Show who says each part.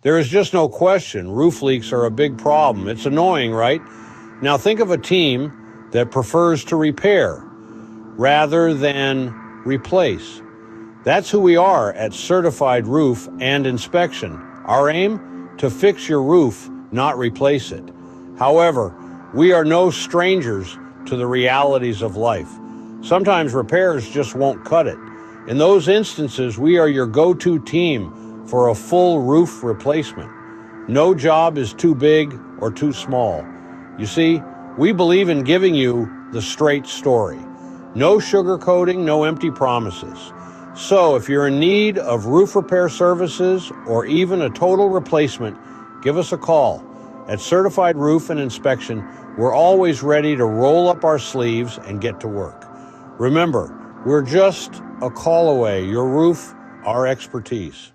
Speaker 1: There is just no question roof leaks are a big problem. It's annoying, right? Now think of a team that prefers to repair rather than replace. That's who we are at Certified Roof and Inspection. Our aim? To fix your roof, not replace it. However, we are no strangers to the realities of life. Sometimes repairs just won't cut it. In those instances, we are your go-to team for a full roof replacement. No job is too big or too small. You see, we believe in giving you the straight story. No sugarcoating, no empty promises. So if you're in need of roof repair services or even a total replacement, give us a call. At Certified Roof and Inspection, we're always ready to roll up our sleeves and get to work. Remember, we're just a call away. Your roof, our expertise.